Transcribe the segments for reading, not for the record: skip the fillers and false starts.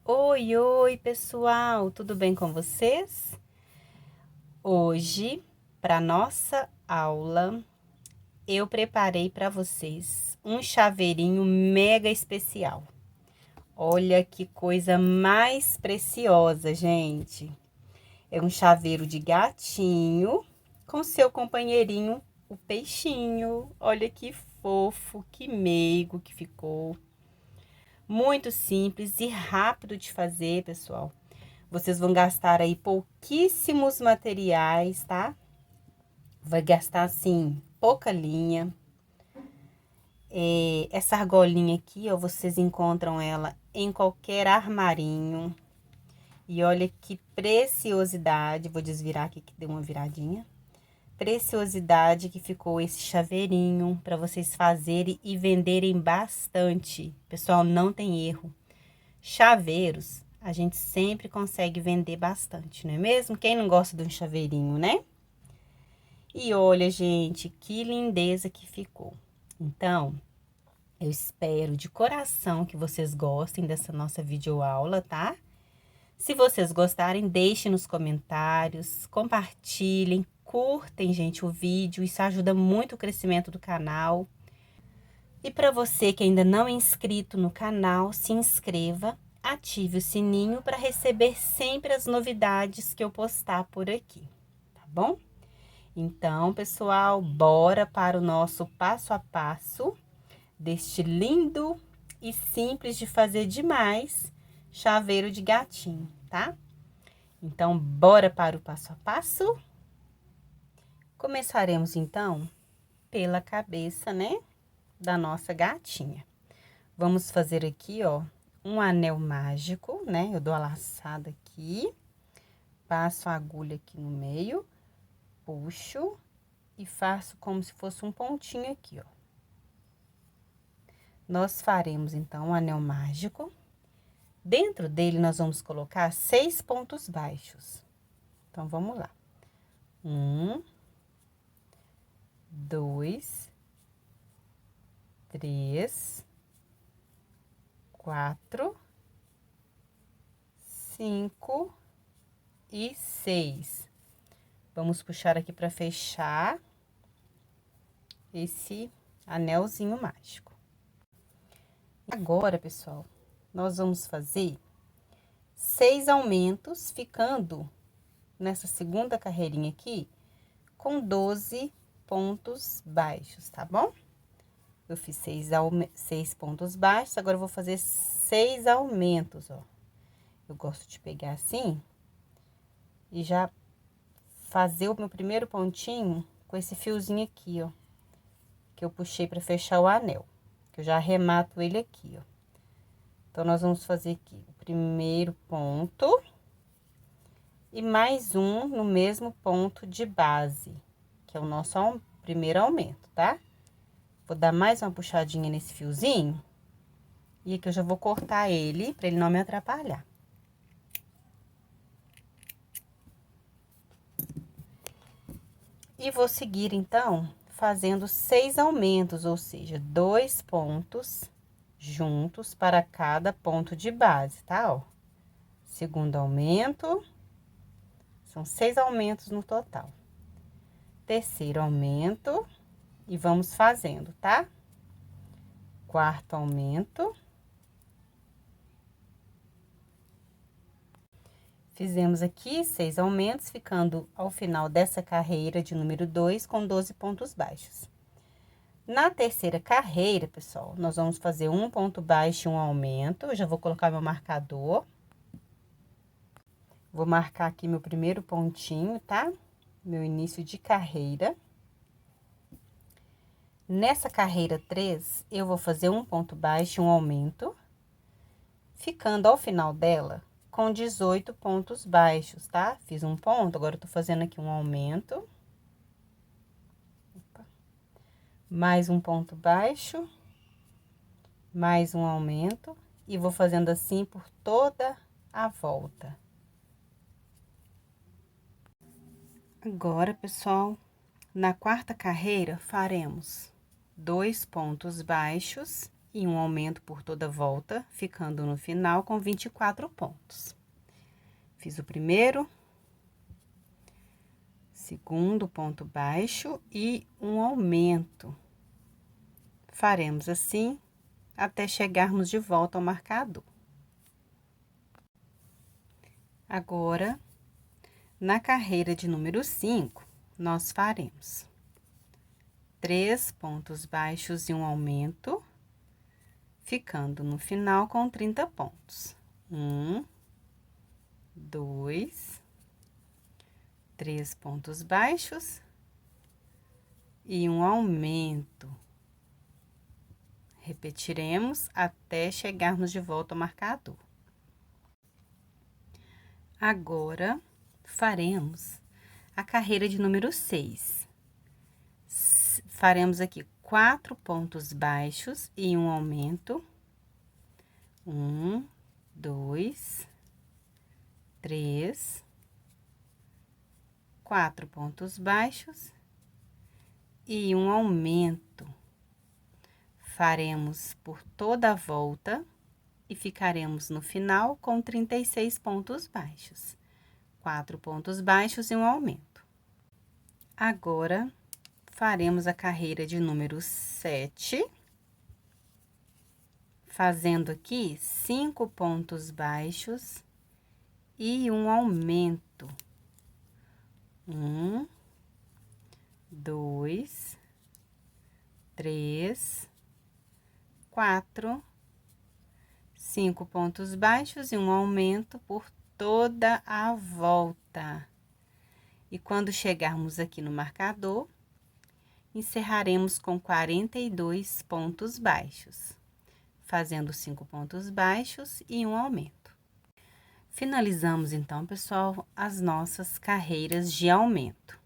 Oi, oi, pessoal, tudo bem com vocês? Hoje, para nossa aula, eu preparei para vocês um chaveirinho mega especial. Olha que coisa mais preciosa, gente. É um chaveiro de gatinho com seu companheirinho, o peixinho. Olha que fofo, que meigo que ficou. Muito simples e rápido de fazer, pessoal. Vocês vão gastar aí pouquíssimos materiais, tá? Vai gastar, assim, pouca linha. Essa argolinha aqui, ó, vocês encontram ela em qualquer armarinho. E olha que preciosidade. Vou desvirar aqui que deu uma viradinha. Preciosidade que ficou esse chaveirinho para vocês fazerem e venderem bastante. Pessoal, não tem erro. Chaveiros, a gente sempre consegue vender bastante, não é mesmo? Quem não gosta de um chaveirinho, né? E olha, gente, que lindeza que ficou. Então, eu espero de coração que vocês gostem dessa nossa videoaula, tá? Se vocês gostarem, deixem nos comentários, compartilhem, curtem, gente, o vídeo. Isso ajuda muito o crescimento do canal. E para você que ainda não é inscrito no canal, se inscreva, ative o sininho para receber sempre as novidades que eu postar por aqui, tá bom? Então, pessoal, bora para o nosso passo a passo deste lindo e simples de fazer demais chaveiro de gatinho, tá? Então, bora para o passo a passo? Começaremos, então, pela cabeça, né, da nossa gatinha. Vamos fazer aqui, ó, um anel mágico, né? Eu dou a laçada aqui, passo a agulha aqui no meio, puxo e faço como se fosse um pontinho aqui, ó. Nós faremos, então, um anel mágico. Dentro dele, nós vamos colocar 6 pontos baixos. Então, vamos lá. 1, 2, 3, 4, 5 e 6. Vamos puxar aqui para fechar esse anelzinho mágico. Agora, pessoal, nós vamos fazer 6 aumentos, ficando nessa segunda carreirinha aqui com 12 pontos baixos, tá bom? Eu fiz 6 pontos baixos, agora eu vou fazer 6 aumentos, ó. Eu gosto de pegar assim e já fazer o meu primeiro pontinho com esse fiozinho aqui, ó, que eu puxei para fechar o anel, que eu já arremato ele aqui, ó. Então, nós vamos fazer aqui o primeiro ponto e mais um no mesmo ponto de base, que é o nosso primeiro aumento, tá? Vou dar mais uma puxadinha nesse fiozinho e aqui eu já vou cortar ele para ele não me atrapalhar. E vou seguir, então, fazendo 6 aumentos, ou seja, 2 pontos juntos para cada ponto de base, tá? Ó, segundo aumento, são 6 aumentos no total. Terceiro aumento, e vamos fazendo, tá? Quarto aumento. Fizemos aqui 6 aumentos, ficando ao final dessa carreira de número 2 com 12 pontos baixos. Na terceira carreira, pessoal, nós vamos fazer um ponto baixo e um aumento. Eu já vou colocar meu marcador. Vou marcar aqui meu primeiro pontinho, tá? Meu início de carreira. Nessa carreira 3, eu vou fazer um ponto baixo e um aumento, ficando ao final dela com 18 pontos baixos, tá? Fiz um ponto, agora eu tô fazendo aqui um aumento. Opa. Mais um ponto baixo, mais um aumento, e vou fazendo assim por toda a volta. Agora, pessoal, na quarta carreira, faremos 2 pontos baixos e um aumento por toda a volta, ficando no final com 24 pontos. Fiz o primeiro, segundo ponto baixo e um aumento. Faremos assim até chegarmos de volta ao marcador. Agora, na carreira de número 5, nós faremos 3 pontos baixos e um aumento, ficando no final com 30 pontos. 1, 2, 3 pontos baixos e um aumento. Repetiremos até chegarmos de volta ao marcador. Agora, faremos a carreira de número 6. Faremos aqui 4 pontos baixos e um aumento. 1, 2, 3, 4 pontos baixos e um aumento. Faremos por toda a volta e ficaremos no final com 36 pontos baixos. 4 pontos baixos e um aumento. Agora, faremos a carreira de número 7, fazendo aqui 5 pontos baixos e um aumento. 1, 2, 3, 4, 5 pontos baixos e um aumento por toda a volta. E quando chegarmos aqui no marcador, encerraremos com 42 pontos baixos, fazendo 5 pontos baixos e um aumento. Finalizamos então, pessoal, as nossas carreiras de aumento.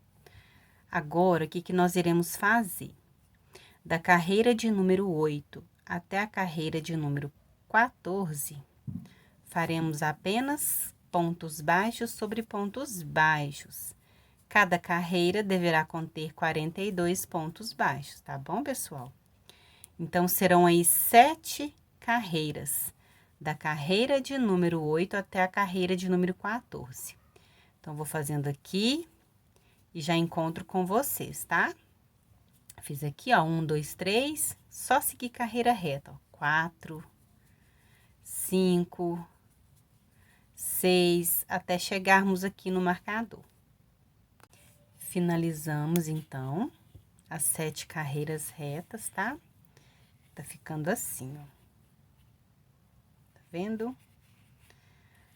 Agora, o que nós iremos fazer? Da carreira de número 8 até a carreira de número 14, faremos apenas pontos baixos sobre pontos baixos. Cada carreira deverá conter 42 pontos baixos, tá bom, pessoal? Então, serão aí 7 carreiras, da carreira de número 8 até a carreira de número 14. Então, vou fazendo aqui e já encontro com vocês, tá? Fiz aqui, ó, 1, 2, 3, só seguir carreira reta, ó, 4, 5, 6, até chegarmos aqui no marcador. Finalizamos, então, as 7 carreiras retas, tá? Tá ficando assim, ó. Tá vendo?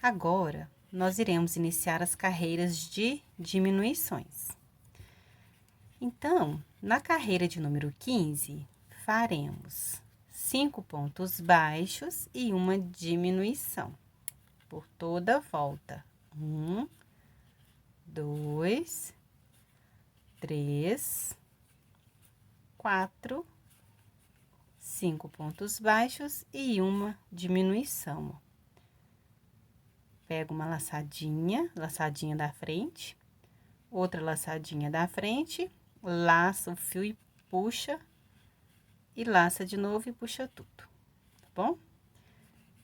Agora, nós iremos iniciar as carreiras de diminuições. Então, na carreira de número 15, faremos 5 pontos baixos e uma diminuição por toda a volta. 1, 2, 3, 4, 5 pontos baixos e uma diminuição, ó. Pego uma laçadinha da frente, outra laçadinha da frente, laça o fio e puxa, e laça de novo e puxa tudo, tá bom?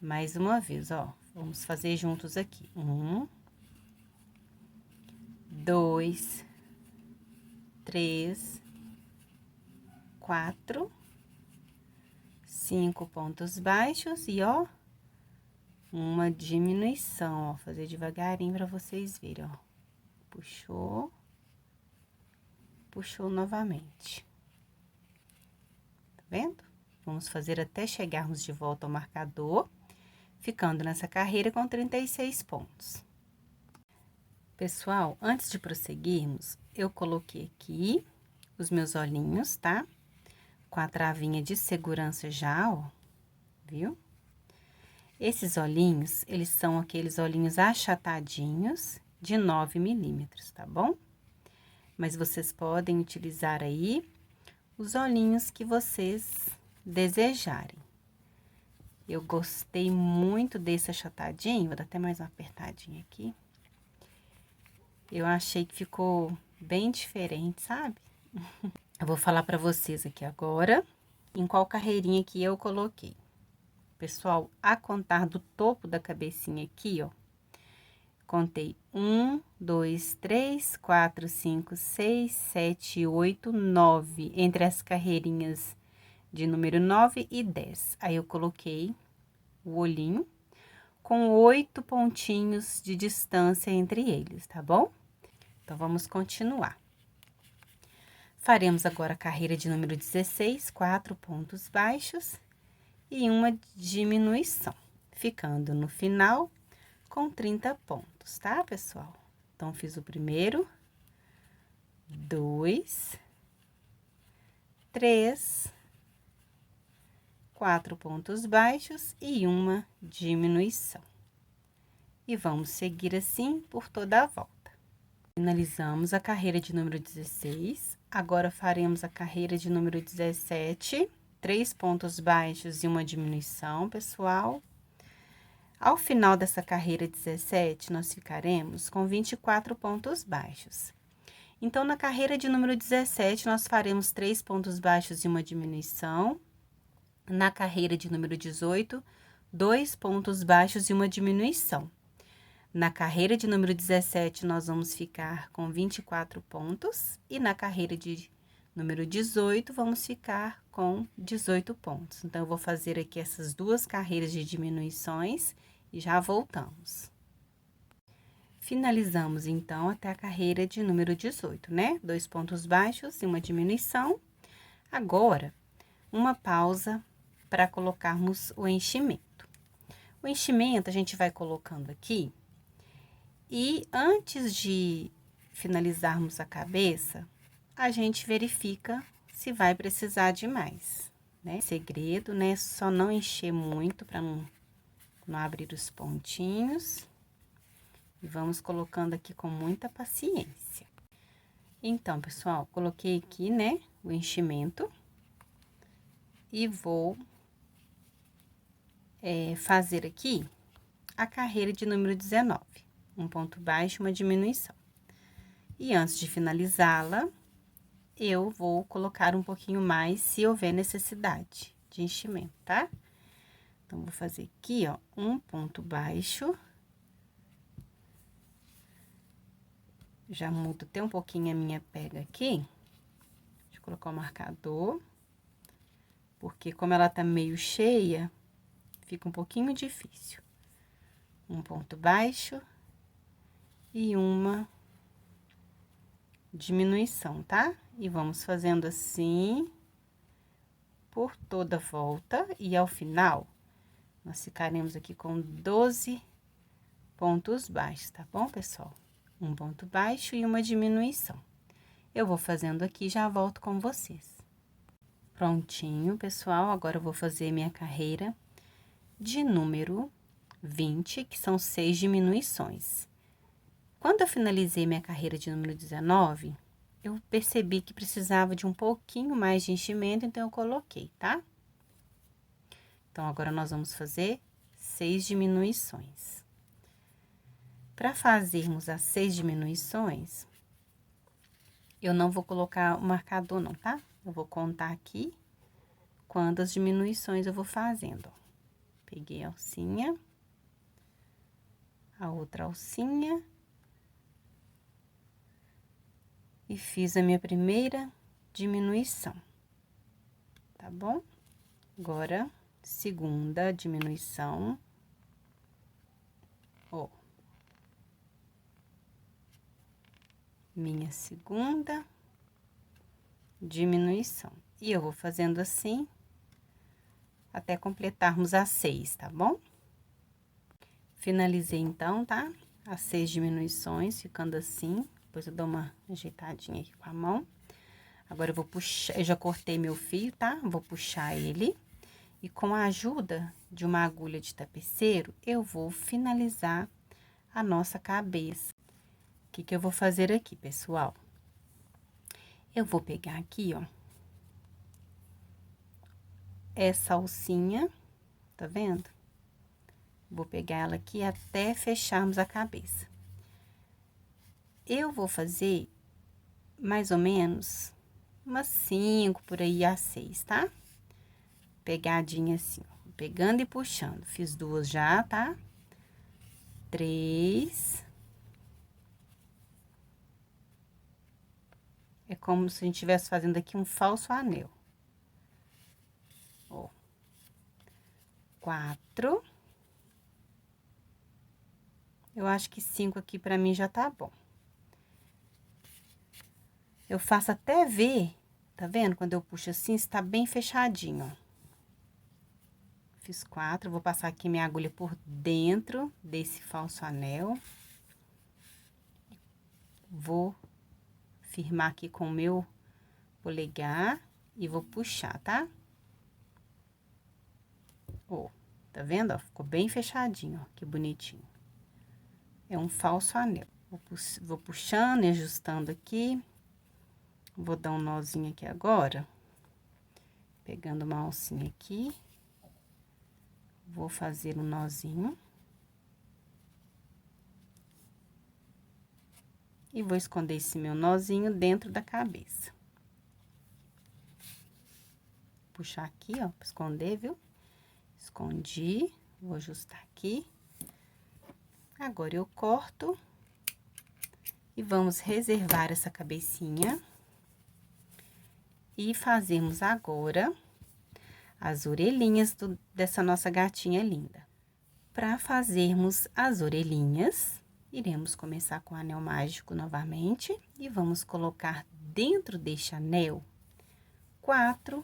Mais uma vez, ó, vamos fazer juntos aqui. 1, 2, 3, 4, 5 pontos baixos e, ó, uma diminuição, ó, fazer devagarinho pra vocês verem, ó. Puxou, puxou novamente. Tá vendo? Vamos fazer até chegarmos de volta ao marcador, ficando nessa carreira com 36 pontos. Pessoal, antes de prosseguirmos, eu coloquei aqui os meus olhinhos, tá? Com a travinha de segurança já, ó, viu? Esses olhinhos, eles são aqueles olhinhos achatadinhos de 9 milímetros, tá bom? Mas vocês podem utilizar aí os olhinhos que vocês desejarem. Eu gostei muito desse achatadinho, vou dar até mais uma apertadinha aqui. Eu achei que ficou bem diferente, sabe? Eu vou falar pra vocês aqui agora em qual carreirinha que eu coloquei. Pessoal, a contar do topo da cabecinha aqui, ó, contei 1, 2, 3, 4, 5, 6, 7, 8, 9, entre as carreirinhas de número 9 e 10. Aí, eu coloquei o olhinho com 8 pontinhos de distância entre eles, tá bom? Então, vamos continuar. Faremos agora a carreira de número 16, 4 pontos baixos e uma diminuição, ficando no final com 30 pontos, tá, pessoal? Então, fiz o primeiro, 2, 3, 4 pontos baixos e uma diminuição. E vamos seguir assim por toda a volta. Finalizamos a carreira de número 16, agora faremos a carreira de número 17, 3 pontos baixos e uma diminuição, pessoal. Ao final dessa carreira 17, nós ficaremos com 24 pontos baixos. Então, na carreira de número 17, nós faremos 3 pontos baixos e uma diminuição. Na carreira de número 18, 2 pontos baixos e uma diminuição. Na carreira de número 17, nós vamos ficar com 24 pontos. E na carreira de número 18, vamos ficar com 18 pontos. Então, eu vou fazer aqui essas duas carreiras de diminuições e já voltamos. Finalizamos, então, até a carreira de número 18, né? 2 pontos baixos e uma diminuição. Agora, uma pausa para colocarmos o enchimento. O enchimento, a gente vai colocando aqui. E antes de finalizarmos a cabeça, a gente verifica se vai precisar de mais, né? Segredo, né? Só não encher muito para não abrir os pontinhos. E vamos colocando aqui com muita paciência. Então, pessoal, coloquei aqui, né, o enchimento. E vou fazer aqui a carreira de número 19. Um ponto baixo, uma diminuição. E antes de finalizá-la, eu vou colocar um pouquinho mais, se houver necessidade de enchimento, tá? Então, vou fazer aqui, ó, um ponto baixo. Já mudo até um pouquinho a minha pega aqui. Deixa eu colocar o marcador. Porque como ela tá meio cheia, fica um pouquinho difícil. Um ponto baixo e uma diminuição, tá? E vamos fazendo assim por toda a volta e ao final nós ficaremos aqui com 12 pontos baixos, tá bom, pessoal? Um ponto baixo e uma diminuição. Eu vou fazendo aqui e já volto com vocês. Prontinho, pessoal, agora eu vou fazer minha carreira de número 20, que são 6 diminuições. Quando eu finalizei minha carreira de número 19, eu percebi que precisava de um pouquinho mais de enchimento, então eu coloquei, tá? Então, agora nós vamos fazer 6 diminuições. Para fazermos as 6 diminuições, eu não vou colocar o marcador não, tá? Eu vou contar aqui quantas diminuições eu vou fazendo, ó. Peguei a alcinha, a outra alcinha. E fiz a minha primeira diminuição, tá bom? Agora, segunda diminuição, ó. Minha segunda diminuição. E eu vou fazendo assim, até completarmos as 6, tá bom? Finalizei, então, tá? As 6 diminuições, ficando assim. Depois eu dou uma ajeitadinha aqui com a mão. Agora, eu vou puxar, eu já cortei meu fio, tá? Vou puxar ele. E com a ajuda de uma agulha de tapeceiro, eu vou finalizar a nossa cabeça. O que que eu vou fazer aqui, pessoal? Eu vou pegar aqui, ó, essa alcinha, tá vendo? Vou pegar ela aqui até fecharmos a cabeça. Eu vou fazer mais ou menos umas 5 por aí a 6, tá? Pegadinha assim, ó, pegando e puxando. Fiz 2 já, tá? 3. É como se a gente estivesse fazendo aqui um falso anel. Ó. 4. Eu acho que 5 aqui pra mim já tá bom. Eu faço até ver, tá vendo? Quando eu puxo assim, está bem fechadinho, ó. Fiz 4, vou passar aqui minha agulha por dentro desse falso anel. Vou firmar aqui com o meu polegar e vou puxar, tá? Ó, tá vendo, ó? Ficou bem fechadinho, ó, que bonitinho. É um falso anel. Vou puxando e ajustando aqui. Vou dar um nozinho aqui agora. Pegando uma alcinha aqui. Vou fazer um nozinho. E vou esconder esse meu nozinho dentro da cabeça. Puxar aqui, ó, pra esconder, viu? Escondi, vou ajustar aqui. Agora, eu corto. E vamos reservar essa cabecinha. E fazemos agora as orelhinhas dessa nossa gatinha linda. Para fazermos as orelhinhas, iremos começar com o anel mágico novamente. E vamos colocar dentro deste anel 4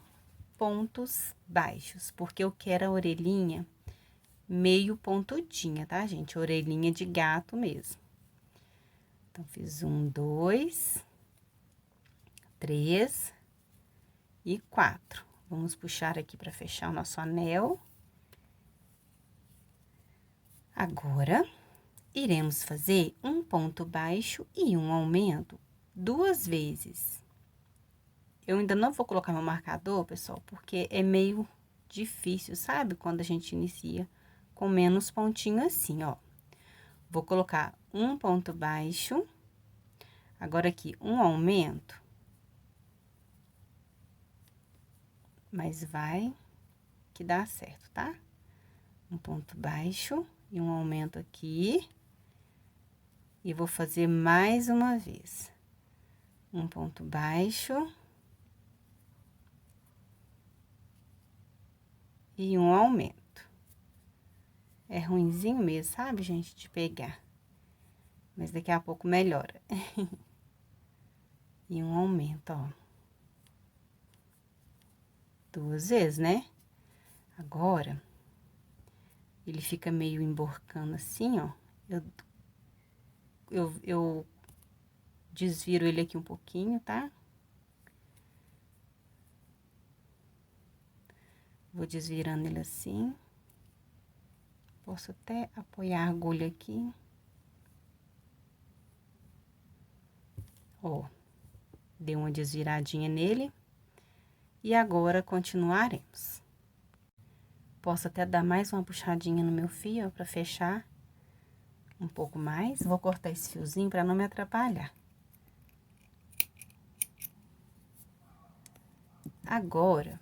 pontos baixos, porque eu quero a orelhinha meio pontudinha, tá, gente? Orelhinha de gato mesmo. Então, fiz 1, 2, 3 e 4. Vamos puxar aqui para fechar o nosso anel. Agora, iremos fazer um ponto baixo e um aumento 2 vezes. Eu ainda não vou colocar meu marcador, pessoal, porque é meio difícil, sabe? Quando a gente inicia com menos pontinho assim, ó. Vou colocar um ponto baixo, agora aqui um aumento, mas vai que dá certo, tá? Um ponto baixo e um aumento aqui, e vou fazer mais uma vez. Um ponto baixo e um aumento. É ruinzinho mesmo, sabe, gente, de pegar. Mas daqui a pouco melhora. E um aumento, ó. 2 vezes, né? Agora, ele fica meio emborcando assim, ó. Eu desviro ele aqui um pouquinho, tá? Vou desvirando ele assim. Posso até apoiar a agulha aqui. Ó, dei uma desviradinha nele. E agora, continuaremos. Posso até dar mais uma puxadinha no meu fio, ó, pra fechar um pouco mais. Vou cortar esse fiozinho pra não me atrapalhar. Agora,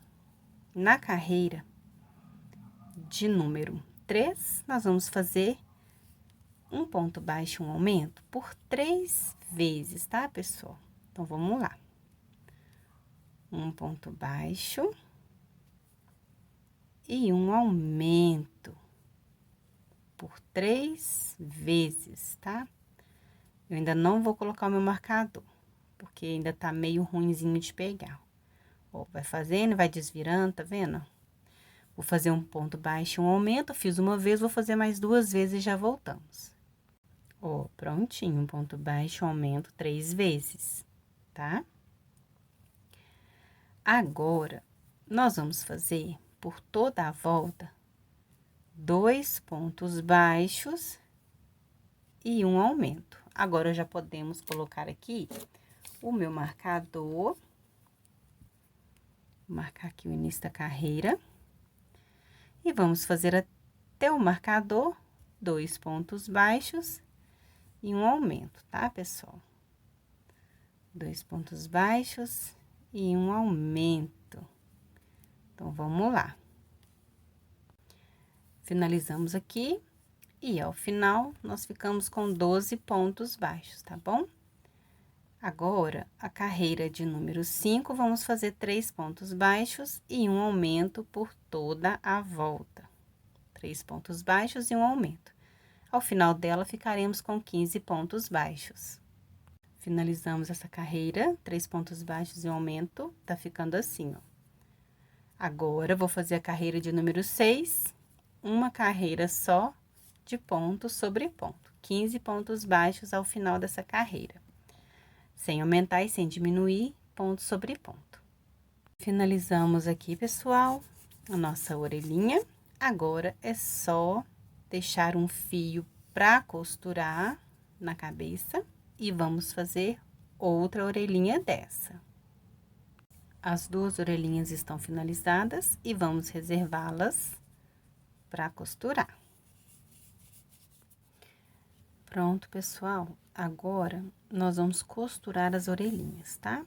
na carreira de número 3, nós vamos fazer um ponto baixo, um aumento, por 3 vezes, tá, pessoal? Então, vamos lá. Um ponto baixo e um aumento por 3 vezes, tá? Eu ainda não vou colocar o meu marcador, porque ainda tá meio ruinzinho de pegar. Ó, vai fazendo, vai desvirando, tá vendo? Vou fazer um ponto baixo, um aumento, fiz uma vez, vou fazer mais 2 vezes e já voltamos. Ó, prontinho, um ponto baixo, um aumento 3 vezes, tá? Agora, nós vamos fazer por toda a volta 2 pontos baixos e um aumento. Agora, já podemos colocar aqui o meu marcador. Vou marcar aqui o início da carreira. E vamos fazer até o marcador 2 pontos baixos e um aumento, tá, pessoal? 2 pontos baixos e um aumento. Então, vamos lá. Finalizamos aqui e ao final nós ficamos com 12 pontos baixos, tá bom? Agora, a carreira de número 5, vamos fazer 3 pontos baixos e um aumento por toda a volta. 3 pontos baixos e um aumento. Ao final dela, ficaremos com 15 pontos baixos. Finalizamos essa carreira, 3 pontos baixos e um aumento, tá ficando assim, ó. Agora, vou fazer a carreira de número 6, uma carreira só de ponto sobre ponto. 15 pontos baixos ao final dessa carreira. Sem aumentar e sem diminuir, ponto sobre ponto. Finalizamos aqui, pessoal, a nossa orelhinha. Agora, é só deixar um fio para costurar na cabeça e vamos fazer outra orelhinha dessa. As duas orelhinhas estão finalizadas e vamos reservá-las para costurar. Pronto, pessoal. Agora, nós vamos costurar as orelhinhas, tá?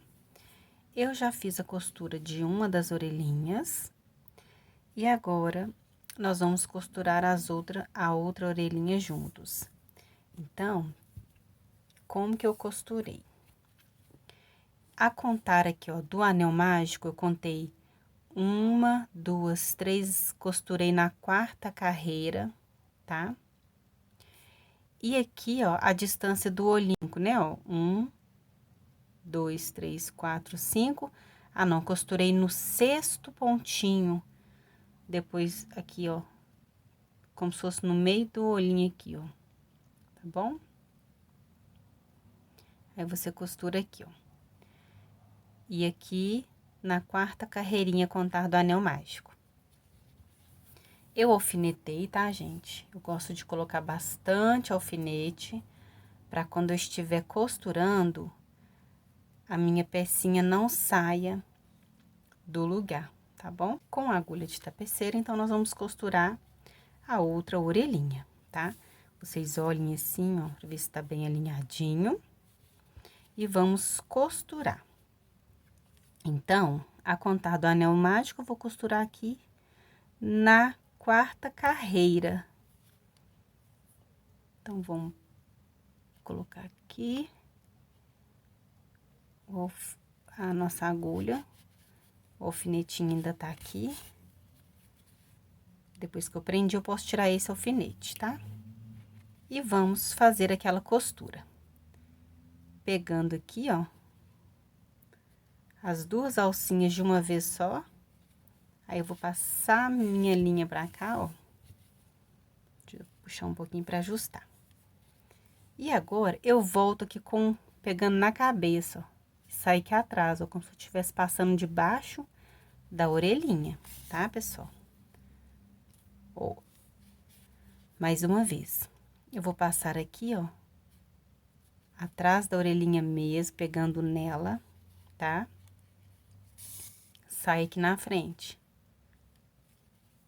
Eu já fiz a costura de uma das orelhinhas. E agora, nós vamos costurar a outra orelhinha juntos. Então, como que eu costurei? A contar aqui, ó, do anel mágico, eu contei 1, 2, 3, costurei na 4ª carreira, tá? E aqui, ó, a distância do olhinho, né, ó, 1, 2, 3, 4, 5. Ah, não, costurei no 6º pontinho. Depois, aqui, ó, como se fosse no meio do olhinho aqui, ó, tá bom? Aí, você costura aqui, ó. E aqui, na 4ª carreirinha, contar do anel mágico. Eu alfinetei, tá, gente? Eu gosto de colocar bastante alfinete, pra quando eu estiver costurando, a minha pecinha não saia do lugar, tá bom? Com a agulha de tapeceira, então, nós vamos costurar a outra orelhinha, tá? Vocês olhem assim, ó, pra ver se tá bem alinhadinho. E vamos costurar. Então, a contar do anel mágico, eu vou costurar aqui na 4ª carreira. Então, vamos colocar aqui a nossa agulha. O alfinetinho ainda tá aqui. Depois que eu prendi, eu posso tirar esse alfinete, tá? E vamos fazer aquela costura. Pegando aqui, ó, as duas alcinhas de uma vez só. Aí, eu vou passar minha linha pra cá, ó. Deixa eu puxar um pouquinho pra ajustar. E agora, eu volto aqui pegando na cabeça, ó. E sai aqui atrás, ó, como se eu estivesse passando debaixo da orelhinha, tá, pessoal? Ó. Mais uma vez. Eu vou passar aqui, ó, atrás da orelhinha mesmo, pegando nela, tá? Sai aqui na frente.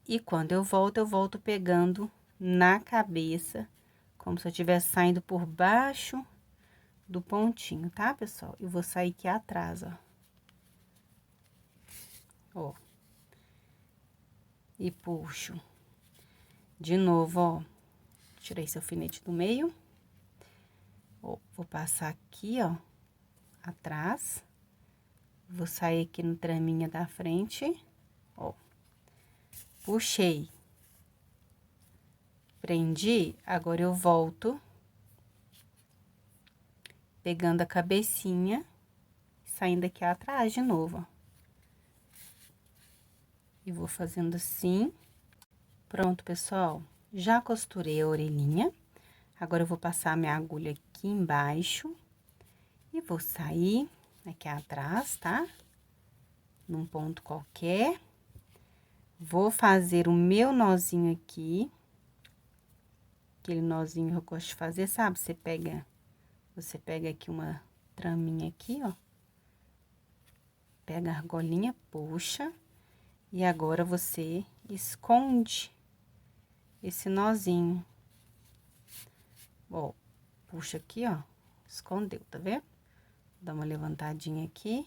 E quando eu volto pegando na cabeça, como se eu estivesse saindo por baixo do pontinho, tá, pessoal? Eu vou sair aqui atrás, ó. Ó. E puxo. De novo, ó. Tirei esse alfinete do meio. Ó, vou passar aqui, ó, atrás. Vou sair aqui no traminha da frente, ó. Puxei. Prendi, agora eu volto. Pegando a cabecinha, saindo aqui atrás de novo, ó. E vou fazendo assim. Pronto, pessoal. Já costurei a orelhinha. Agora, eu vou passar minha agulha aqui embaixo. E vou sair aqui atrás, tá? Num ponto qualquer. Vou fazer o meu nozinho aqui. Aquele nozinho que eu gosto de fazer, sabe? Você pega aqui uma traminha aqui, ó. Pega a argolinha, puxa. E agora, você esconde esse nozinho. Ó, puxa aqui, ó. Escondeu, tá vendo? Dá uma levantadinha aqui.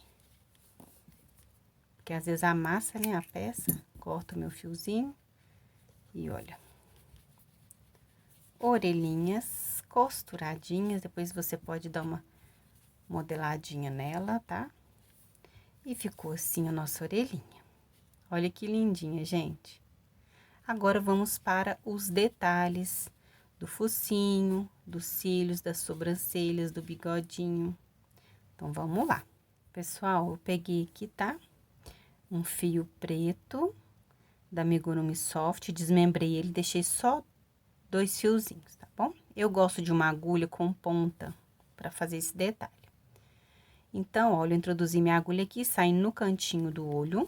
porque às vezes amassa, né, a peça. Corto meu fiozinho e olha. Orelhinhas costuradinhas, depois você pode dar uma modeladinha nela, tá? E ficou assim a nossa orelhinha. Olha que lindinha, gente. Agora, vamos para os detalhes do focinho, dos cílios, das sobrancelhas, do bigodinho. Então, vamos lá. Pessoal, eu peguei aqui, tá? Um fio preto da Amigurumi Soft, desmembrei ele, deixei só 2 fiozinhos, tá bom? Eu gosto de uma agulha com ponta para fazer esse detalhe. Então, olha, eu introduzi minha agulha aqui, saindo no cantinho do olho.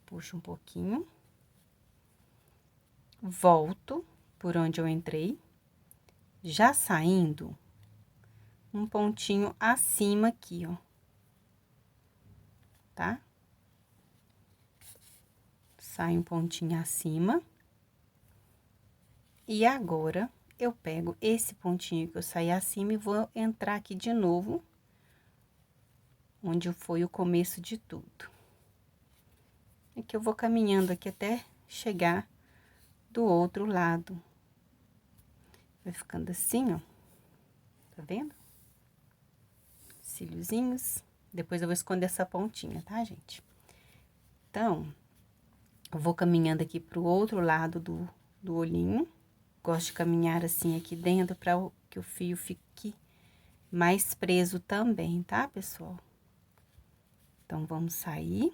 Puxo um pouquinho. Volto por onde eu entrei. Já saindo um pontinho acima aqui, ó. Tá? Sai um pontinho acima. E agora, eu pego esse pontinho que eu saí acima e vou entrar aqui de novo, onde foi o começo de tudo. É que eu vou caminhando aqui até chegar do outro lado. Vai ficando assim, ó. Tá vendo? Cíliozinhos. Depois eu vou esconder essa pontinha, tá, gente? Então, eu vou caminhando aqui pro outro lado do olhinho. Gosto de caminhar assim aqui dentro para que o fio fique mais preso também, tá, pessoal? Então, vamos sair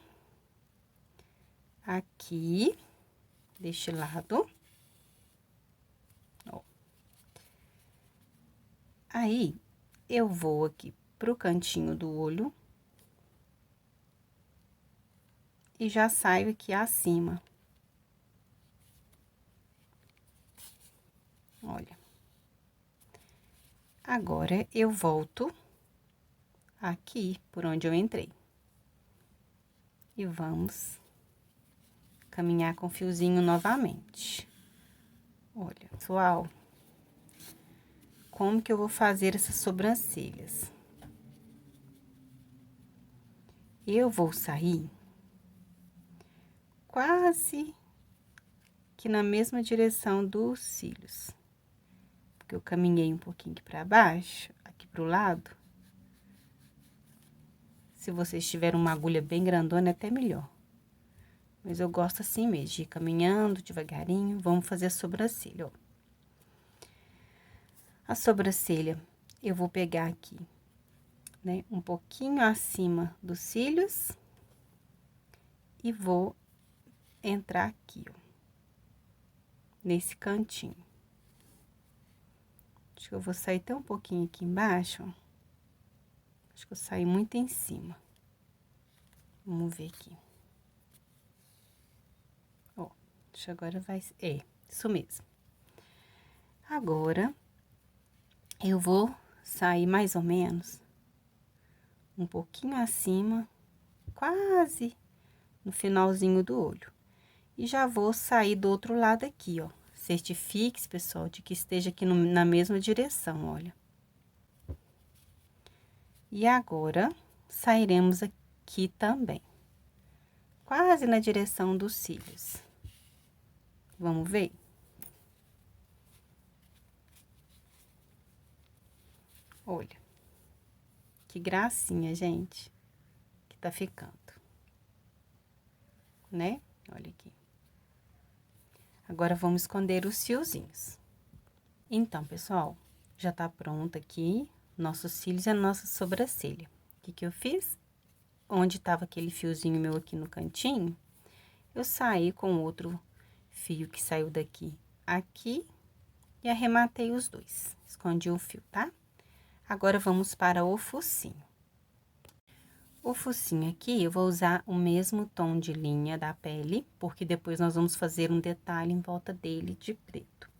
aqui deste lado. Ó. Aí, eu vou aqui pro cantinho do olho. E já saio aqui acima. Olha. Agora, eu volto aqui por onde eu entrei. E vamos caminhar com o fiozinho novamente. Olha, pessoal, como que eu vou fazer essas sobrancelhas? Eu vou sair quase que na mesma direção dos cílios. Porque eu caminhei um pouquinho aqui pra baixo, aqui pro lado. Se vocês tiverem uma agulha bem grandona, é até melhor. Mas eu gosto assim mesmo, de ir caminhando devagarinho. Vamos fazer a sobrancelha, ó. A sobrancelha, eu vou pegar aqui, né, um pouquinho acima dos cílios. E vou entrar aqui, ó. Nesse cantinho. Acho que eu vou sair até um pouquinho aqui embaixo, ó. Acho que eu saí muito em cima. Vamos ver aqui. Ó, acho que agora vai... É, isso mesmo. Agora, eu vou sair mais ou menos um pouquinho acima, quase no finalzinho do olho. E já vou sair do outro lado aqui, ó. Certifique-se, pessoal, de que esteja aqui na mesma direção, olha. E agora, sairemos aqui também. Quase na direção dos cílios. Vamos ver? Olha. Que gracinha, gente, que tá ficando. Né? Olha aqui. Agora, vamos esconder os fiozinhos. Então, pessoal, já tá pronto aqui nossos cílios e a nossa sobrancelha. O que eu fiz? Onde tava aquele fiozinho meu aqui no cantinho, eu saí com outro fio que saiu daqui aqui e arrematei os dois. Escondi o fio, tá? Agora, vamos para o focinho. O focinho aqui, eu vou usar o mesmo tom de linha da pele, porque depois nós vamos fazer um detalhe em volta dele de preto.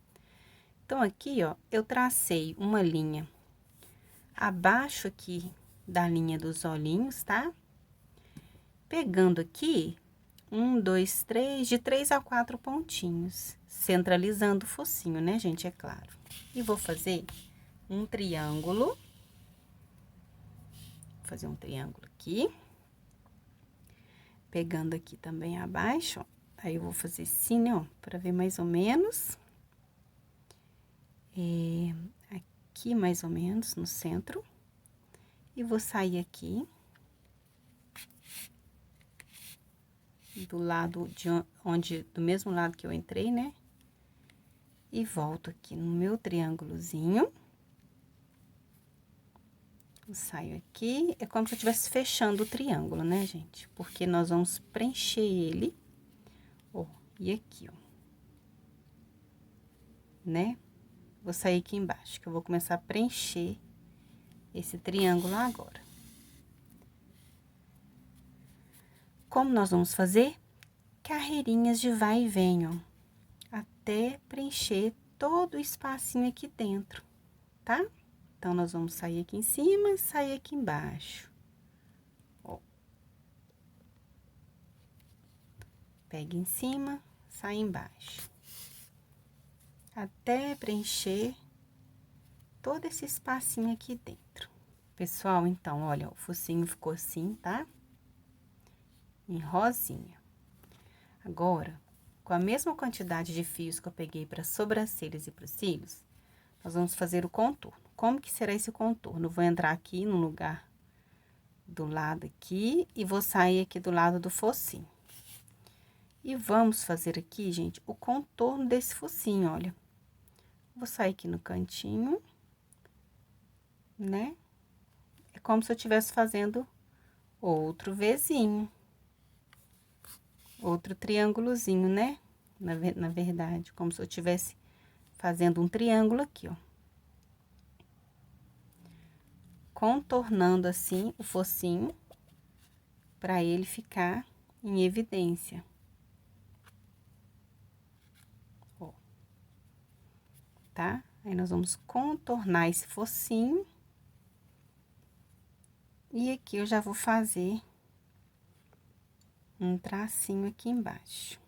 Então, aqui, ó, eu tracei uma linha abaixo aqui da linha dos olhinhos, tá? Pegando aqui, 1, 2, 3, de 3 a 4 pontinhos, centralizando o focinho, né, gente? É claro. E vou fazer um triângulo. Vou fazer um triângulo aqui. pegando aqui também abaixo, ó. Aí, eu vou fazer assim, né, ó, pra ver mais ou menos. Aqui, mais ou menos, no centro. E vou sair aqui. Do lado de onde, do mesmo lado que eu entrei, né? E volto aqui no meu triângulozinho. Eu saio aqui, é como se eu estivesse fechando o triângulo, né, gente? Porque nós vamos preencher ele, ó, e aqui, ó. Né? Vou sair aqui embaixo, que eu vou começar a preencher esse triângulo agora. Como nós vamos fazer? Carreirinhas de vai e vem, ó, até preencher todo o espacinho aqui dentro, tá? Então, nós vamos sair aqui em cima e sair aqui embaixo. Ó. Pega em cima, sai embaixo. Até preencher todo esse espacinho aqui dentro. Pessoal, então, olha, o focinho ficou assim, tá? Em rosinha. Agora, com a mesma quantidade de fios que eu peguei para sobrancelhas e para os cílios, nós vamos fazer o contorno. Como que será esse contorno? Vou entrar aqui no lugar do lado aqui e vou sair aqui do lado do focinho. E vamos fazer aqui, gente, o contorno desse focinho, olha. Vou sair aqui no cantinho, né? É como se eu estivesse fazendo outro Vzinho. Outro triângulozinho, né? Na verdade, como se eu estivesse fazendo um triângulo aqui, ó. Contornando assim o focinho, para ele ficar em evidência. Ó. Tá? Aí, nós vamos contornar esse focinho. E aqui eu já vou fazer um tracinho aqui embaixo.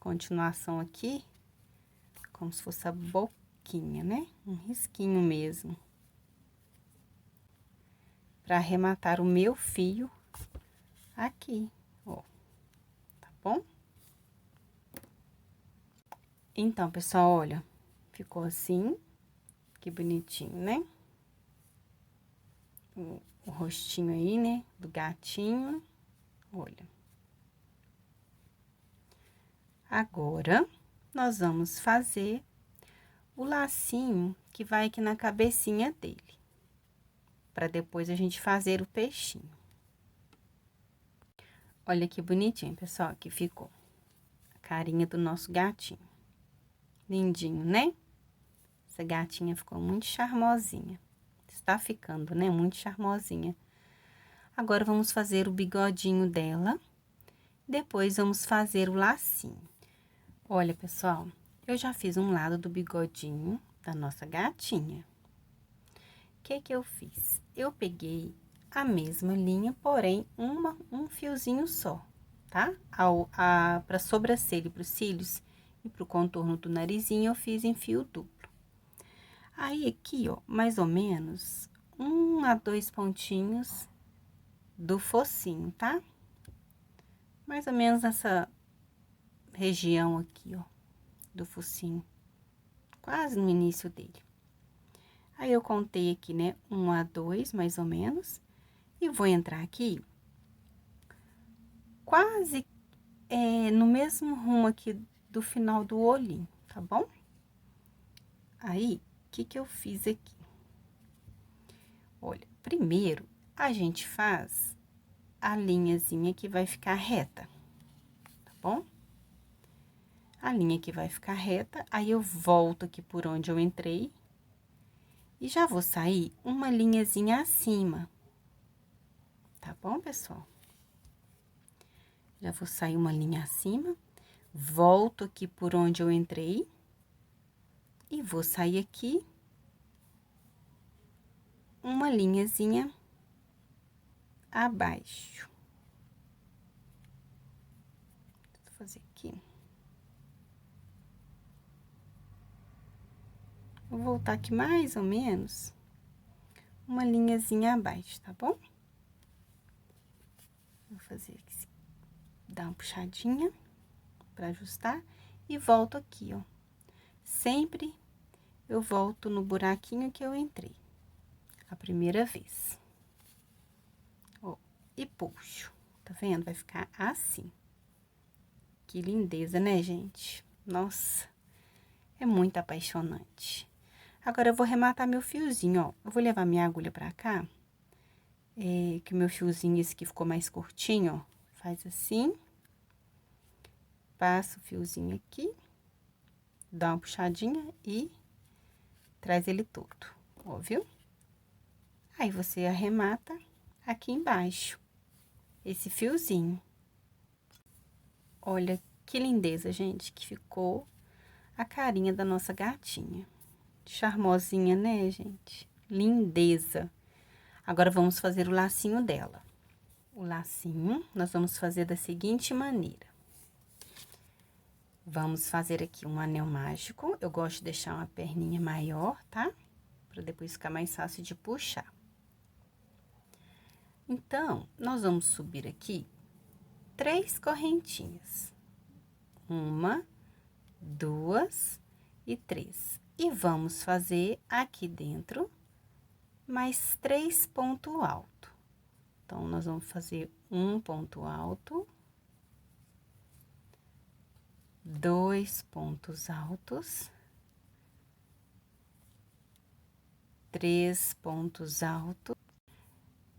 Continuação aqui, como se fosse a boquinha, né? Um risquinho mesmo. Para arrematar o meu fio aqui, ó. Tá bom? Então, pessoal, olha, ficou assim, que bonitinho, né? O rostinho aí, né, do gatinho, olha. Agora, nós vamos fazer o lacinho que vai aqui na cabecinha dele, para depois a gente fazer o peixinho. Olha que bonitinho, pessoal, que ficou a carinha do nosso gatinho. Lindinho, né? Essa gatinha ficou muito charmosinha. Está ficando, né? Muito charmosinha. Agora, vamos fazer o bigodinho dela. Depois, vamos fazer o lacinho. Olha, pessoal, eu já fiz um lado do bigodinho da nossa gatinha. O que que eu fiz? Eu peguei a mesma linha, porém, um fiozinho só, tá? Para sobrancelha e para os cílios e para o contorno do narizinho, eu fiz em fio duplo. Aí, aqui, ó, mais ou menos, 1 a 2 pontinhos do focinho, tá? Mais ou menos nessa região aqui, ó, do focinho, quase no início dele. Aí, eu contei aqui, né, 1 a 2, mais ou menos, e vou entrar aqui, quase no mesmo rumo aqui do final do olhinho, tá bom? Aí, o que que eu fiz aqui? Olha, primeiro, a gente faz a linhazinha que vai ficar reta, tá bom? A linha que vai ficar reta, aí eu volto aqui por onde eu entrei e já vou sair uma linhazinha acima, tá bom, pessoal? Já vou sair uma linha acima, volto aqui por onde eu entrei e vou sair aqui uma linhazinha abaixo. Vou fazer aqui. Vou voltar aqui mais ou menos uma linhazinha abaixo, tá bom? fazer aqui, dar uma puxadinha pra ajustar e volto aqui, ó. Sempre eu volto no buraquinho que eu entrei a primeira vez. Ó, e puxo. Tá vendo? Vai ficar assim. Que lindeza, né, gente? Nossa, é muito apaixonante. Agora, eu vou rematar meu fiozinho, ó. Eu vou levar minha agulha pra cá. Que o meu fiozinho, esse aqui ficou mais curtinho, ó. Faz assim. Passa o fiozinho aqui. Dá uma puxadinha e traz ele todo, ó, viu? Aí, você arremata aqui embaixo, esse fiozinho. Olha que lindeza, gente, que ficou a carinha da nossa gatinha. Charmosinha, né, gente? Lindeza. Agora, vamos fazer o lacinho dela. O lacinho, nós vamos fazer da seguinte maneira. Vamos fazer aqui um anel mágico. Eu gosto de deixar uma perninha maior, tá? Pra depois ficar mais fácil de puxar. Então, nós vamos subir aqui 3 correntinhas. 1, 2 e 3. E vamos fazer aqui dentro mais 3 pontos altos. Então, nós vamos fazer um ponto alto, 2 pontos altos, 3 pontos altos.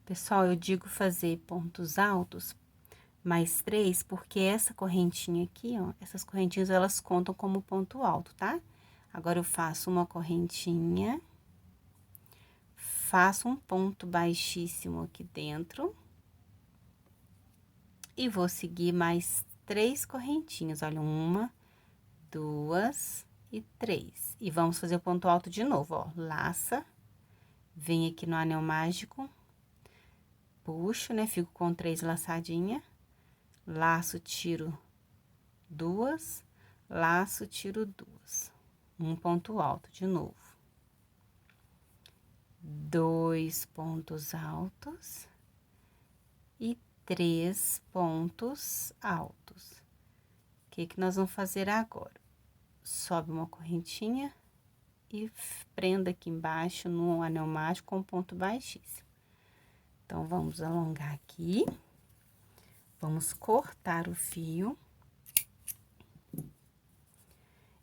Pessoal, eu digo fazer pontos altos mais 3, porque essa correntinha aqui, ó, essas correntinhas, elas contam como ponto alto, tá? Agora, eu faço uma correntinha, faço um ponto baixíssimo aqui dentro. E vou seguir mais 3 correntinhas, olha, 1, 2 e 3. E vamos fazer o ponto alto de novo, ó, laça, vem aqui no anel mágico, puxo, né, fico com 3 laçadinhas, laço, tiro 2, laço, tiro 2, um ponto alto de novo. 2 pontos altos e 3 pontos altos. O que que nós vamos fazer agora? Sobe uma correntinha e prenda aqui embaixo no anel mágico com ponto baixíssimo. Então, vamos alongar aqui. Vamos cortar o fio.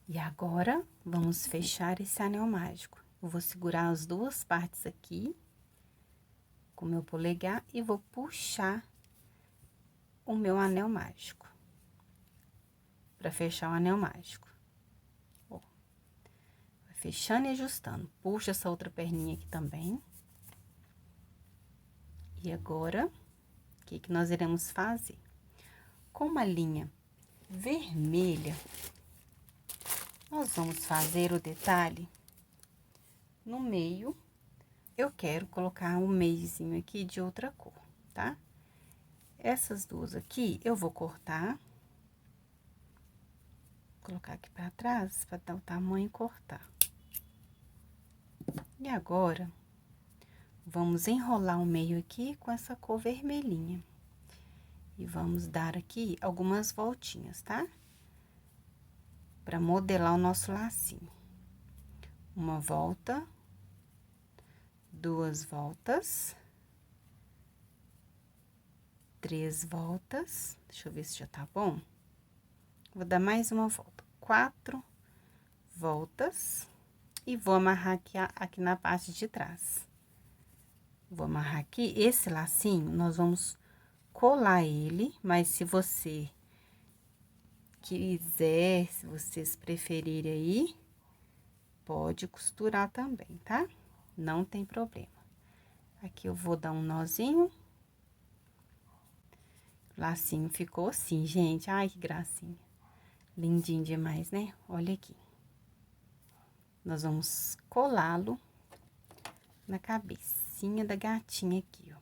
E agora, vamos fechar esse anel mágico. Eu vou segurar as 2 partes aqui com o meu polegar e vou puxar o meu anel mágico. Pra fechar o anel mágico. Ó. Vai fechando e ajustando. Puxa essa outra perninha aqui também. E agora, o que que nós iremos fazer? Com uma linha vermelha, nós vamos fazer o detalhe no meio. Eu quero colocar um meiozinho aqui de outra cor, tá? Essas duas aqui, eu vou cortar. Colocar aqui pra trás, pra dar o tamanho e cortar. E agora, vamos enrolar o meio aqui com essa cor vermelhinha. E vamos dar aqui algumas voltinhas, tá? Pra modelar o nosso lacinho. Uma volta, 2 voltas, 3 voltas. Deixa eu ver se já tá bom. Vou dar mais uma volta. 4 voltas. E vou amarrar aqui na parte de trás. Vou amarrar aqui. Esse lacinho, nós vamos colar ele, mas se você quiser, se vocês preferirem aí, pode costurar também, tá? Não tem problema. Aqui eu vou dar um nozinho. O lacinho ficou assim, gente. Ai, que gracinha. Lindinho demais, né? Olha aqui. Nós vamos colá-lo na cabecinha da gatinha aqui, ó.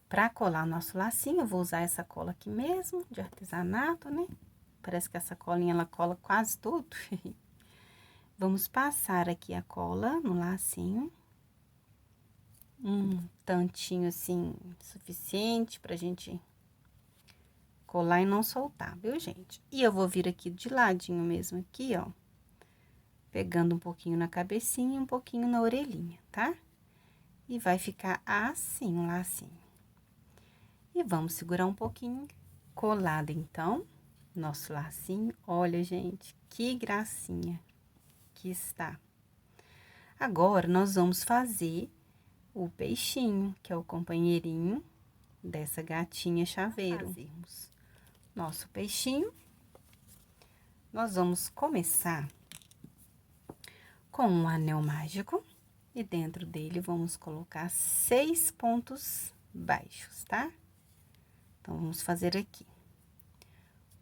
Pra colar nosso lacinho, eu vou usar essa cola aqui mesmo, de artesanato, né? Parece que essa colinha, ela cola quase tudo. Vamos passar aqui a cola no lacinho. um tantinho assim, suficiente pra gente colar e não soltar, viu, gente? E eu vou vir aqui de ladinho mesmo, aqui, ó, pegando um pouquinho na cabecinha e um pouquinho na orelhinha, tá? E vai ficar assim, um lacinho. E vamos segurar um pouquinho, colado, então, nosso lacinho. Olha, gente, que gracinha que está. Agora, nós vamos fazer o peixinho, que é o companheirinho dessa gatinha chaveiro. Fazemos nosso peixinho. Nós vamos começar com um anel mágico e dentro dele vamos colocar 6 pontos baixos, tá? Então, vamos fazer aqui.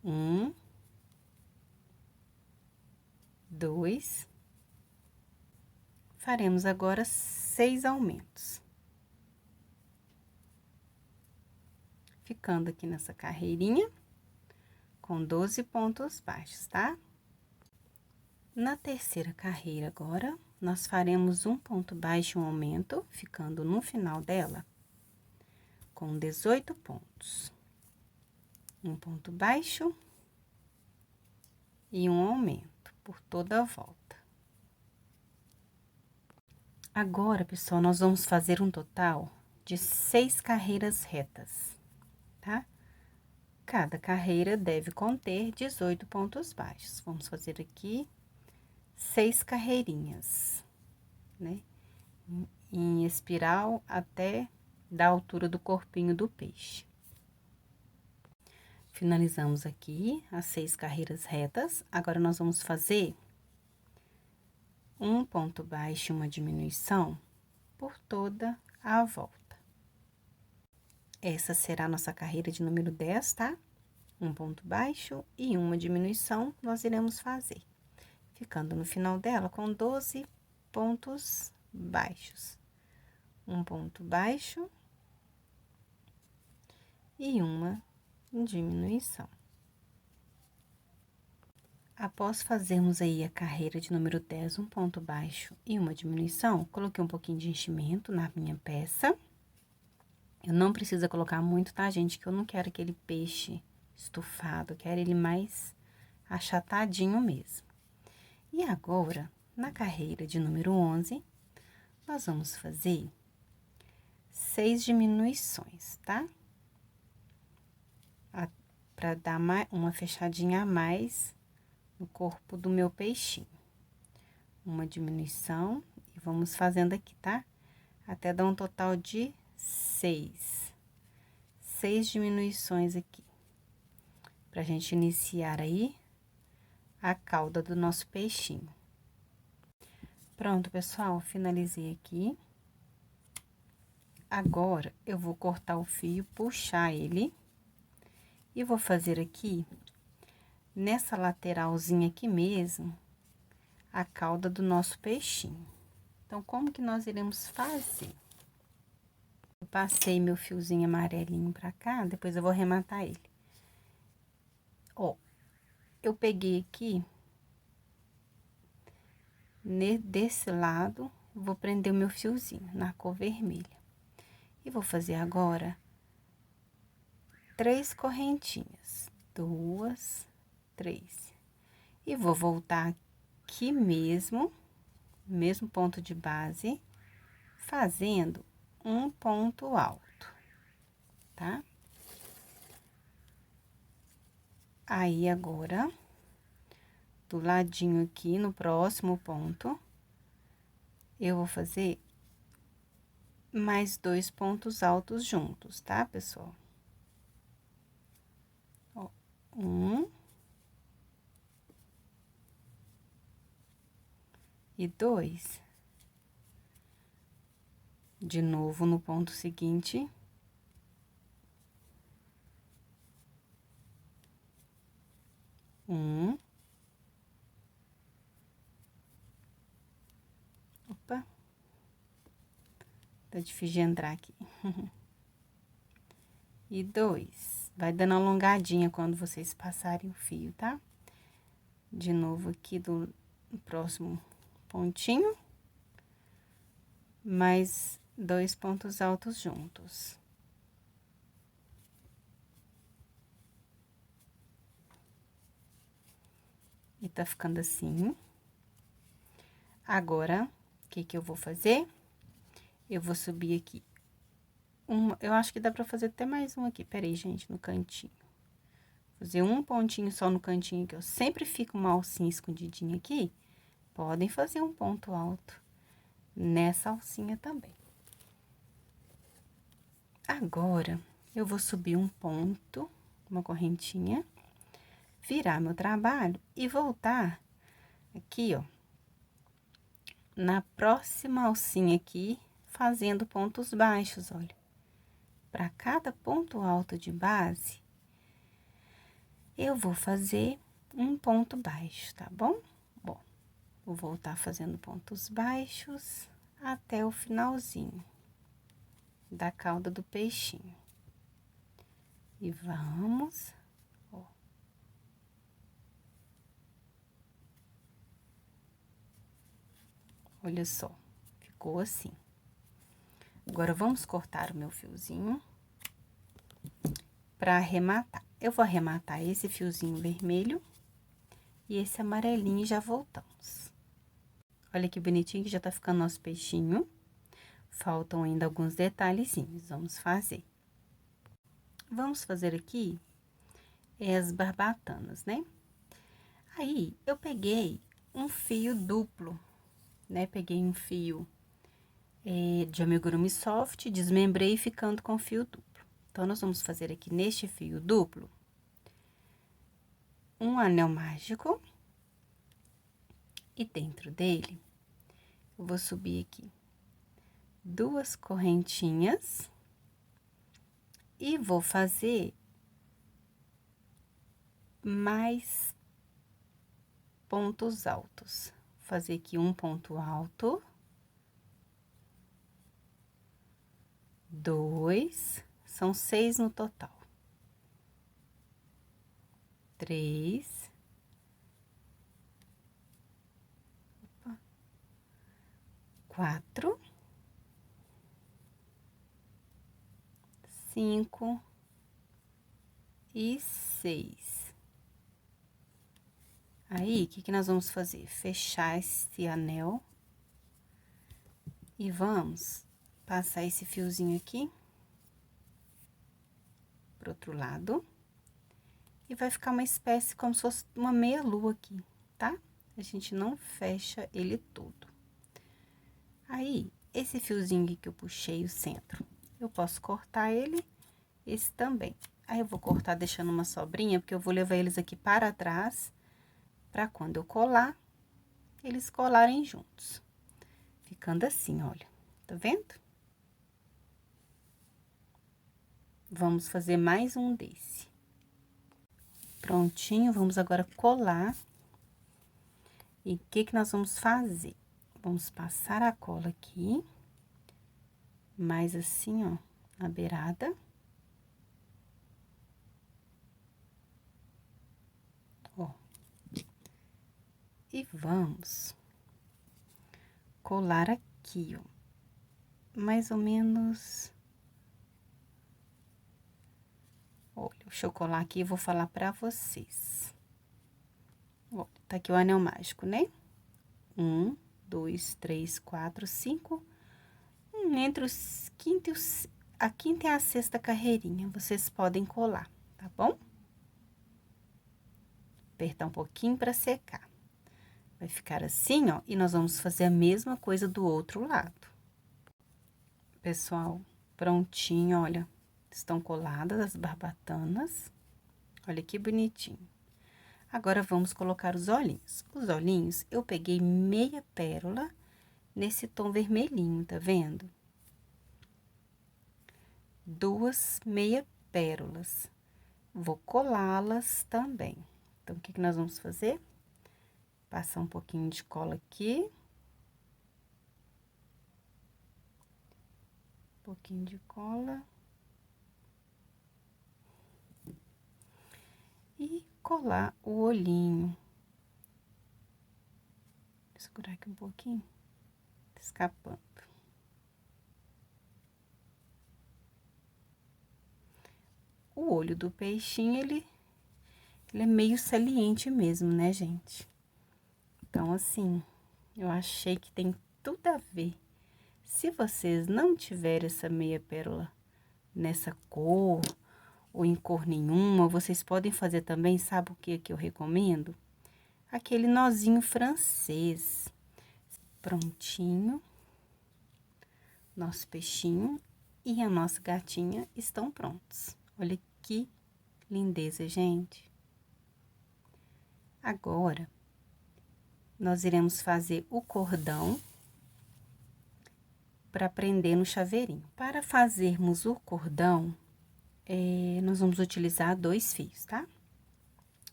1, 2, faremos agora 6 aumentos. Ficando aqui nessa carreirinha com 12 pontos baixos, tá? Na terceira carreira agora, nós faremos um ponto baixo, um aumento, ficando no final dela com 18 pontos. Um ponto baixo e um aumento por toda a volta. Agora, pessoal, nós vamos fazer um total de 6 carreiras retas, tá? Cada carreira deve conter 18 pontos baixos. Vamos fazer aqui 6 carreirinhas, né? Em espiral até da altura do corpinho do peixe. Finalizamos aqui as 6 carreiras retas. Agora, nós vamos fazer um ponto baixo e uma diminuição por toda a volta. Essa será a nossa carreira de número 10, tá? Um ponto baixo e uma diminuição nós iremos fazer, ficando no final dela com 12 pontos baixos. Um ponto baixo e uma diminuição. Após fazermos aí a carreira de número 10, um ponto baixo e uma diminuição, coloquei um pouquinho de enchimento na minha peça. Eu não preciso colocar muito, tá, gente? Que eu não quero aquele peixe estufado, eu quero ele mais achatadinho mesmo. E agora, na carreira de número 11, nós vamos fazer 6 diminuições, tá? Para dar uma fechadinha a mais no corpo do meu peixinho. Uma diminuição e vamos fazendo aqui, tá? Até dar um total de 6. 6 diminuições aqui. Pra gente iniciar aí a cauda do nosso peixinho. Pronto, pessoal, finalizei aqui. Agora, eu vou cortar o fio, puxar ele. E vou fazer aqui, nessa lateralzinha aqui mesmo, a cauda do nosso peixinho. Então, como que nós iremos fazer? Eu passei meu fiozinho amarelinho pra cá, depois eu vou arrematar ele. Ó, eu peguei aqui, desse lado, eu vou prender o meu fiozinho na cor vermelha. E vou fazer agora 3 correntinhas, 2, 3. E vou voltar aqui mesmo ponto de base, fazendo um ponto alto, tá? Aí, agora, do ladinho aqui, no próximo ponto, eu vou fazer mais 2 pontos altos juntos, tá, pessoal? Ó, 1 e 2. De novo, no ponto seguinte. Opa. Tá difícil de entrar aqui. E 2. Vai dando alongadinha quando vocês passarem o fio, tá? De novo aqui do próximo pontinho. Mais 2 pontos altos juntos. E tá ficando assim. Agora, o que que eu vou fazer? Eu vou subir aqui. Eu acho que dá pra fazer até mais um aqui. Peraí, gente, no cantinho. Fazer um pontinho só no cantinho, que eu sempre fico uma alcinha escondidinha aqui. Podem fazer um ponto alto nessa alcinha também. Agora, eu vou subir um ponto, uma correntinha, virar meu trabalho e voltar aqui, ó, na próxima alcinha aqui, fazendo pontos baixos, olha. Para cada ponto alto de base, eu vou fazer um ponto baixo, tá bom? Bom, vou voltar fazendo pontos baixos até o finalzinho da cauda do peixinho. E vamos, ó. Olha só, ficou assim. Agora, vamos cortar o meu fiozinho para arrematar. Eu vou arrematar esse fiozinho vermelho e esse amarelinho e já voltamos. Olha que bonitinho que já tá ficando nosso peixinho. Faltam ainda alguns detalhezinhos, vamos fazer. Vamos fazer aqui as barbatanas, né? Aí, eu peguei um fio duplo, né? Peguei um fio de amigurumi soft, desmembrei ficando com fio duplo. Então, nós vamos fazer aqui neste fio duplo um anel mágico. E dentro dele, eu vou subir aqui 2 correntinhas e vou fazer mais pontos altos. Vou fazer aqui um ponto alto, 2, são 6 no total. 3, 4, 5 e 6. Aí, o que que nós vamos fazer? Fechar esse anel e vamos passar esse fiozinho aqui pro outro lado. E vai ficar uma espécie como se fosse uma meia-lua aqui, tá? A gente não fecha ele todo. Aí, esse fiozinho aqui que eu puxei o centro, eu posso cortar ele, esse também. Aí, eu vou cortar deixando uma sobrinha, porque eu vou levar eles aqui para trás, pra quando eu colar, eles colarem juntos. Ficando assim, olha, tá vendo? Vamos fazer mais um desse. Prontinho, vamos agora colar. E o que que nós vamos fazer? Vamos passar a cola aqui, mais assim, ó, na beirada. Ó. E vamos colar aqui, ó, mais ou menos. Olha, deixa eu colar aqui e vou falar pra vocês. Olha, tá aqui o anel mágico, né? 1, 2, 3, 4, 5. Entre os quinto e a quinta e a sexta carreirinha, vocês podem colar, tá bom? Apertar um pouquinho pra secar. Vai ficar assim, ó, e nós vamos fazer a mesma coisa do outro lado. Pessoal, prontinho, olha, estão coladas as barbatanas. Olha que bonitinho. Agora, vamos colocar os olhinhos. Os olhinhos, eu peguei meia pérola nesse tom vermelhinho, tá vendo? 2 meia pérolas. Vou colá-las também. Então, o que que nós vamos fazer? Passar um pouquinho de cola aqui. Um pouquinho de cola. E colar o olhinho. Vou segurar aqui um pouquinho. Tá escapando. o olho do peixinho, ele é meio saliente mesmo, né, gente? Então, assim, eu achei que tem tudo a ver. Se vocês não tiverem essa meia pérola nessa cor, ou em cor nenhuma, vocês podem fazer também, sabe o que eu recomendo? Aquele nozinho francês. Prontinho. Nosso peixinho e a nossa gatinha estão prontos. Olha que lindeza, gente. Agora, nós iremos fazer o cordão para prender no chaveirinho. Para fazermos o cordão, nós vamos utilizar 2 fios, tá?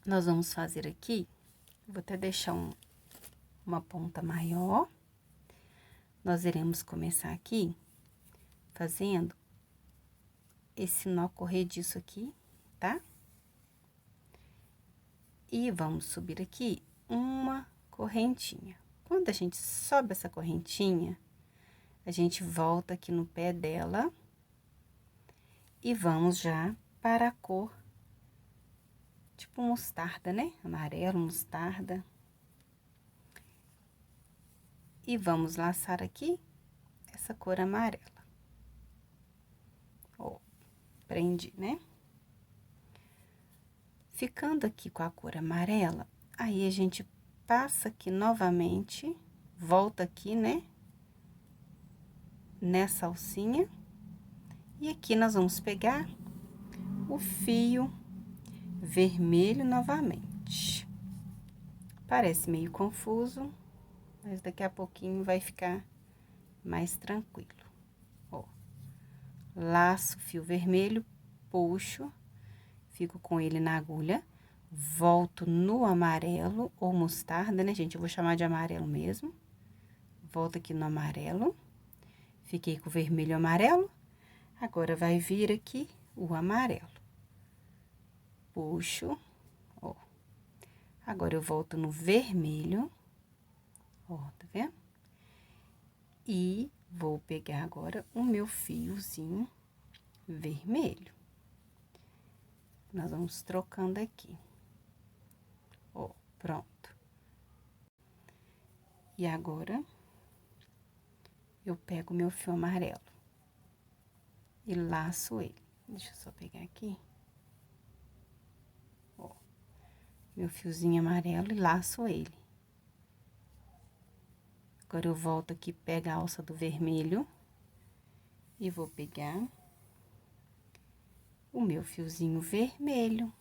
Nós vamos fazer aqui, vou até deixar uma ponta maior. Nós iremos começar aqui fazendo esse nó corrediço aqui, tá? E vamos subir aqui uma correntinha. Quando a gente sobe essa correntinha, a gente volta aqui no pé dela e vamos já para a cor tipo mostarda, né? Amarelo, mostarda. E vamos laçar aqui essa cor amarela. Ó, prendi, né? Ficando aqui com a cor amarela, aí a gente passa aqui novamente, volta aqui, né? Nessa alcinha. E aqui nós vamos pegar o fio vermelho novamente. Parece meio confuso, mas daqui a pouquinho vai ficar mais tranquilo. Ó, laço o fio vermelho, puxo, fico com ele na agulha, volto no amarelo ou mostarda, né, gente? Eu vou chamar de amarelo mesmo. Volto aqui no amarelo, fiquei com o vermelho e amarelo, agora vai vir aqui o amarelo. Puxo, ó. Agora, eu volto no vermelho, ó, tá vendo? E vou pegar agora o meu fiozinho vermelho. Nós vamos trocando aqui. Ó, pronto. E agora, eu pego o meu fio amarelo e laço ele. Deixa eu só pegar aqui. Ó, meu fiozinho amarelo e laço ele. Agora, eu volto aqui, pego a alça do vermelho e vou pegar o meu fiozinho vermelho.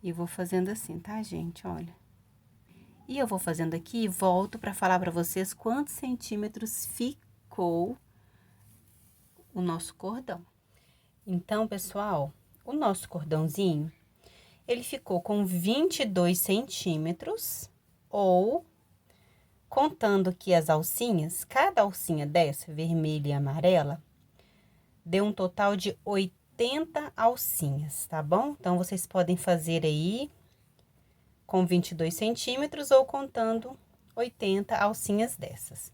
E vou fazendo assim, tá, gente? Olha. E eu vou fazendo aqui e volto pra falar pra vocês quantos centímetros ficou o nosso cordão. Então, pessoal, o nosso cordãozinho, ele ficou com 22 centímetros, ou, contando aqui as alcinhas, cada alcinha dessa, vermelha e amarela, deu um total de 80 alcinhas, tá bom? Então, vocês podem fazer aí com 22 centímetros ou contando 80 alcinhas dessas.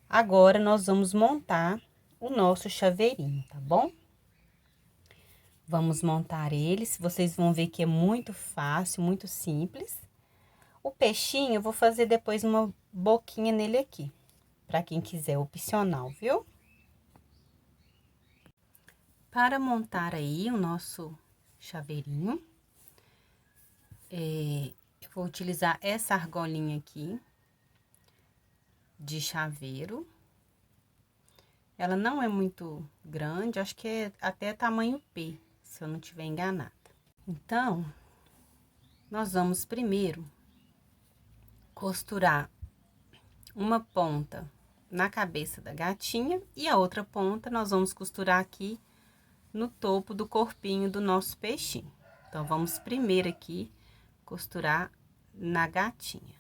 Agora, nós vamos montar o nosso chaveirinho, tá bom? Vamos montar eles, vocês vão ver que é muito fácil, muito simples. O peixinho, eu vou fazer depois uma boquinha nele aqui, pra quem quiser, opcional, viu? Para montar aí o nosso chaveirinho, eu vou utilizar essa argolinha aqui de chaveiro. Ela não é muito grande, acho que é até tamanho P, se eu não tiver enganada. Então, nós vamos primeiro costurar uma ponta na cabeça da gatinha e a outra ponta nós vamos costurar aqui no topo do corpinho do nosso peixinho. Então, vamos primeiro aqui costurar na gatinha.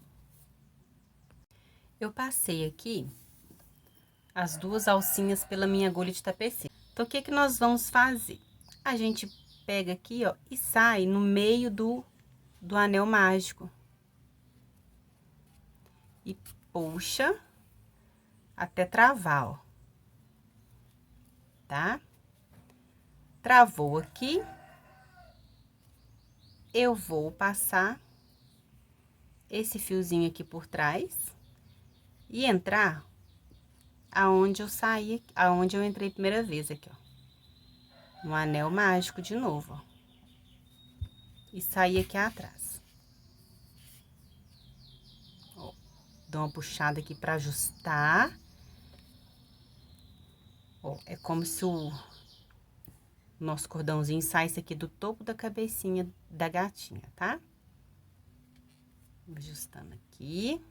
Eu passei aqui as 2 alcinhas pela minha agulha de tapeceiro. Então, o que que nós vamos fazer? A gente pega aqui, ó, e sai no meio do anel mágico. E puxa até travar, ó. Tá? Travou aqui, eu vou passar esse fiozinho aqui por trás e entrar aonde eu saí, aonde eu entrei a primeira vez aqui, ó. Um anel mágico de novo, ó. E sair aqui atrás. Ó, dou uma puxada aqui pra ajustar. Ó, é como se o nosso cordãozinho saísse aqui do topo da cabecinha da gatinha, tá? Ajustando aqui.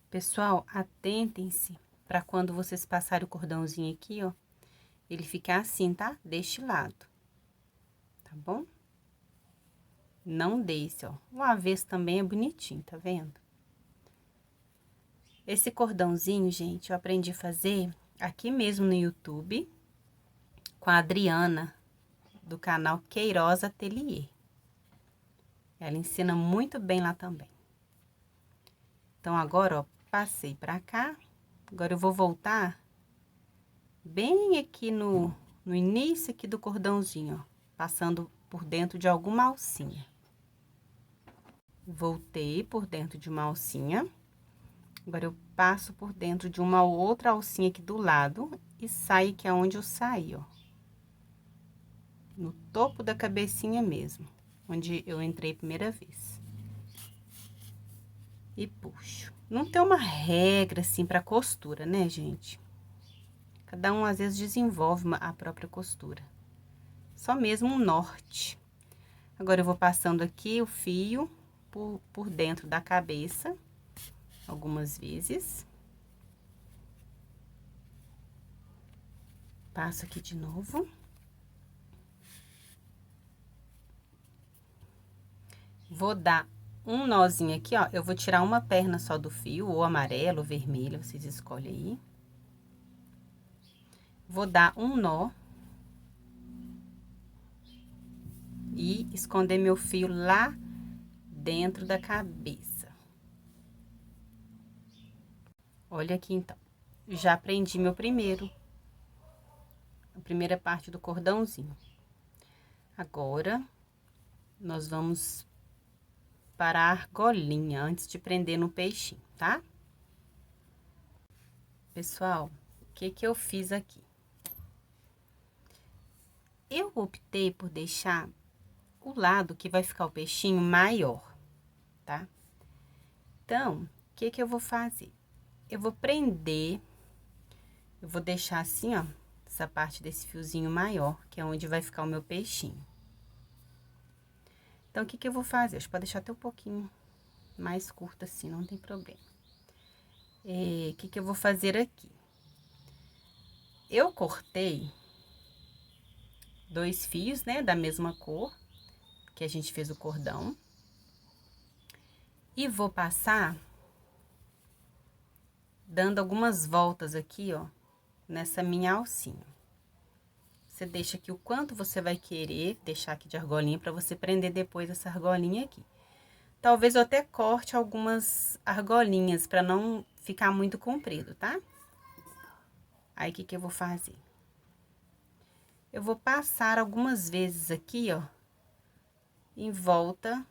Pessoal, atentem-se para quando vocês passarem o cordãozinho aqui, ó, ele ficar assim, tá? Deste lado. Tá bom? Não desse, ó. O avesso também é bonitinho, tá vendo? Esse cordãozinho, gente, eu aprendi a fazer aqui mesmo no YouTube com a Adriana, do canal Queiroz Atelier. Ela ensina muito bem lá também. Então, agora, ó, passei pra cá. Agora, eu vou voltar bem aqui no início aqui do cordãozinho, ó. Passando por dentro de alguma alcinha. Voltei por dentro de uma alcinha. Agora, eu passo por dentro de uma outra alcinha aqui do lado e saio que é onde eu saí, ó. No topo da cabecinha mesmo, onde eu entrei a primeira vez. E puxo. Não tem uma regra, assim, pra costura, né, gente? Cada um, às vezes, desenvolve a própria costura. Só mesmo um norte. Agora, eu vou passando aqui o fio por dentro da cabeça, algumas vezes. Passo aqui de novo. Vou dar um nozinho aqui, ó. Eu vou tirar uma perna só do fio, ou amarelo, ou vermelho, vocês escolhem aí. Vou dar um nó. E esconder meu fio lá dentro da cabeça. Olha aqui, então. Já prendi meu primeiro. A primeira parte do cordãozinho. Agora, nós vamos para a argolinha, antes de prender no peixinho, tá? Pessoal, o que que eu fiz aqui? Eu optei por deixar o lado que vai ficar o peixinho maior, tá? Então, o que que eu vou fazer? Eu vou prender, eu vou deixar assim, ó, essa parte desse fiozinho maior, que é onde vai ficar o meu peixinho. Então, o que que eu vou fazer? Acho que pode deixar até um pouquinho mais curto assim, não tem problema. O que que eu vou fazer aqui? Eu cortei 2 fios, né, da mesma cor que a gente fez o cordão. E vou passar dando algumas voltas aqui, ó, nessa minha alcinha. Você deixa aqui o quanto você vai querer deixar aqui de argolinha para você prender depois essa argolinha aqui. Talvez eu até corte algumas argolinhas para não ficar muito comprido, tá? Aí, o que que eu vou fazer? Eu vou passar algumas vezes aqui, ó, em volta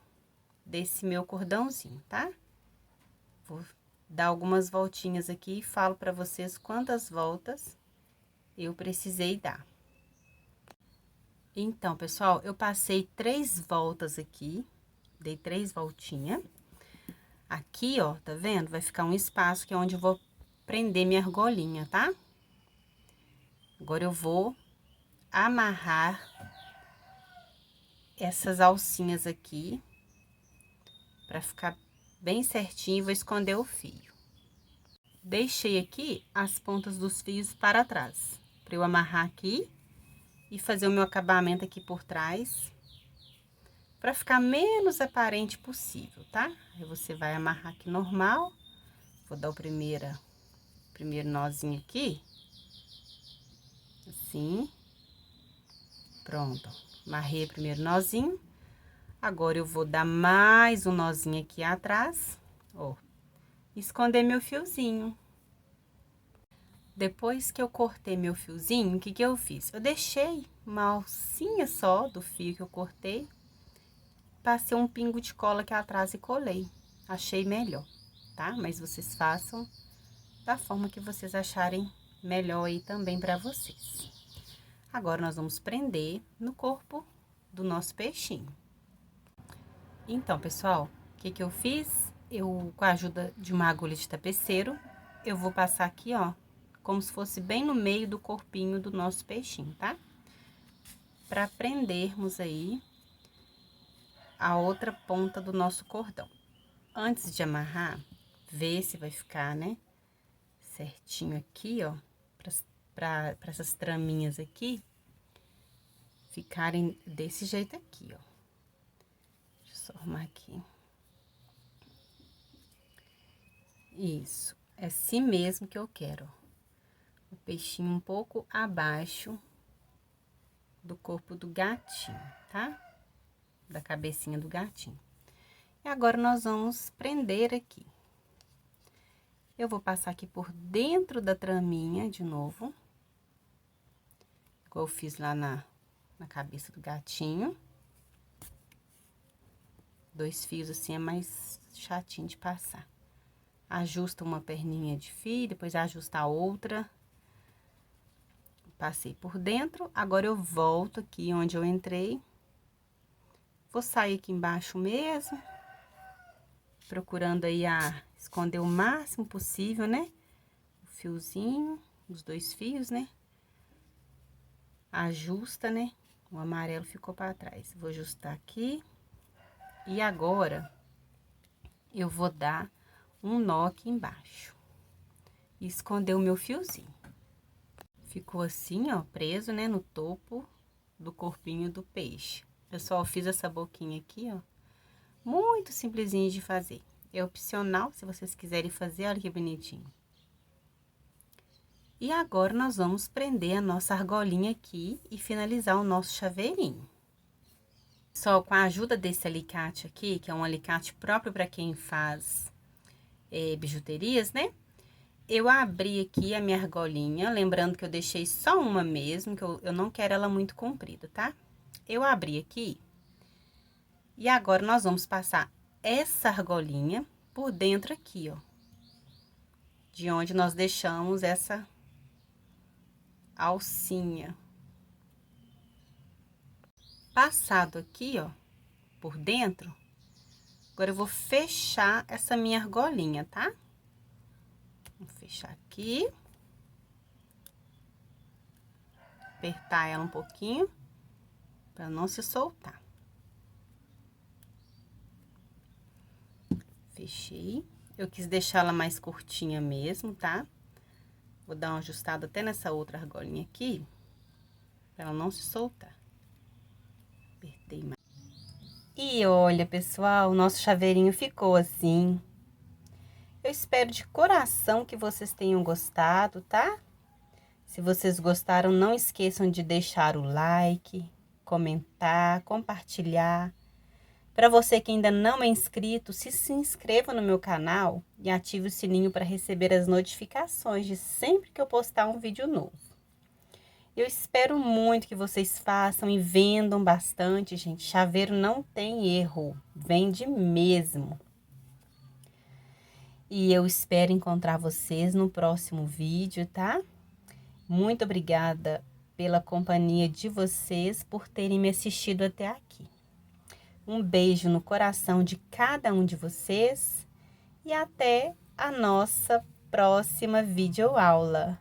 desse meu cordãozinho, tá? Vou dar algumas voltinhas aqui e falo para vocês quantas voltas eu precisei dar. Então, pessoal, eu passei 3 voltas aqui, dei 3 voltinhas. Aqui, ó, tá vendo? Vai ficar um espaço que é onde eu vou prender minha argolinha, tá? Agora, eu vou amarrar essas alcinhas aqui, pra ficar bem certinho, vou esconder o fio. Deixei aqui as pontas dos fios para trás, pra eu amarrar aqui e fazer o meu acabamento aqui por trás, pra ficar menos aparente possível, tá? Aí, você vai amarrar aqui normal. Vou dar o primeiro nozinho aqui. Assim. Pronto. Amarrei o primeiro nozinho. Agora, eu vou dar mais um nozinho aqui atrás, ó. Esconder meu fiozinho. Depois que eu cortei meu fiozinho, o que que eu fiz? Eu deixei uma alcinha só do fio que eu cortei, passei um pingo de cola aqui atrás e colei. Achei melhor, tá? Mas vocês façam da forma que vocês acharem melhor aí também pra vocês. Agora, nós vamos prender no corpo do nosso peixinho. Então, pessoal, o que que eu fiz? Eu, com a ajuda de uma agulha de tapeceiro, eu vou passar aqui, ó, como se fosse bem no meio do corpinho do nosso peixinho, tá? Pra prendermos aí a outra ponta do nosso cordão. Antes de amarrar, ver se vai ficar, né, certinho aqui, ó, pra essas traminhas aqui ficarem desse jeito aqui, ó. Deixa eu só arrumar aqui. Isso, é assim mesmo que eu quero, ó. O peixinho um pouco abaixo do corpo do gatinho, tá? Da cabecinha do gatinho. E agora, nós vamos prender aqui. Eu vou passar aqui por dentro da traminha de novo. Igual eu fiz lá na cabeça do gatinho. 2 fios assim é mais chatinho de passar. Ajusta uma perninha de fio, depois ajusta a outra. Passei por dentro, agora eu volto aqui onde eu entrei. Vou sair aqui embaixo mesmo, procurando aí esconder o máximo possível, né? O fiozinho, os 2 fios, né? Ajusta, né? O amarelo ficou para trás. Vou ajustar aqui. E agora, eu vou dar um nó aqui embaixo. E esconder o meu fiozinho. Ficou assim, ó, preso, né, no topo do corpinho do peixe. Pessoal, eu fiz essa boquinha aqui, ó, muito simplesinho de fazer. É opcional, se vocês quiserem fazer, olha que bonitinho. E agora, nós vamos prender a nossa argolinha aqui e finalizar o nosso chaveirinho. Só com a ajuda desse alicate aqui, que é um alicate próprio para quem faz bijuterias, né? Eu abri aqui a minha argolinha, lembrando que eu deixei só uma mesmo, que eu não quero ela muito comprida, tá? Eu abri aqui, e agora nós vamos passar essa argolinha por dentro aqui, ó. De onde nós deixamos essa alcinha. Passado aqui, ó, por dentro, agora eu vou fechar essa minha argolinha, tá? Vou fechar aqui. Apertar ela um pouquinho, pra não se soltar. Fechei. Eu quis deixar ela mais curtinha mesmo, tá? Vou dar uma ajustada até nessa outra argolinha aqui, pra ela não se soltar. Apertei mais. E olha, pessoal, o nosso chaveirinho ficou assim. Eu espero de coração que vocês tenham gostado, tá? Se vocês gostaram, não esqueçam de deixar o like, comentar, compartilhar. Para você que ainda não é inscrito, se inscreva no meu canal e ative o sininho para receber as notificações de sempre que eu postar um vídeo novo. Eu espero muito que vocês façam e vendam bastante, gente. Chaveiro não tem erro, vende mesmo. E eu espero encontrar vocês no próximo vídeo, tá? Muito obrigada pela companhia de vocês, por terem me assistido até aqui. Um beijo no coração de cada um de vocês e até a nossa próxima videoaula.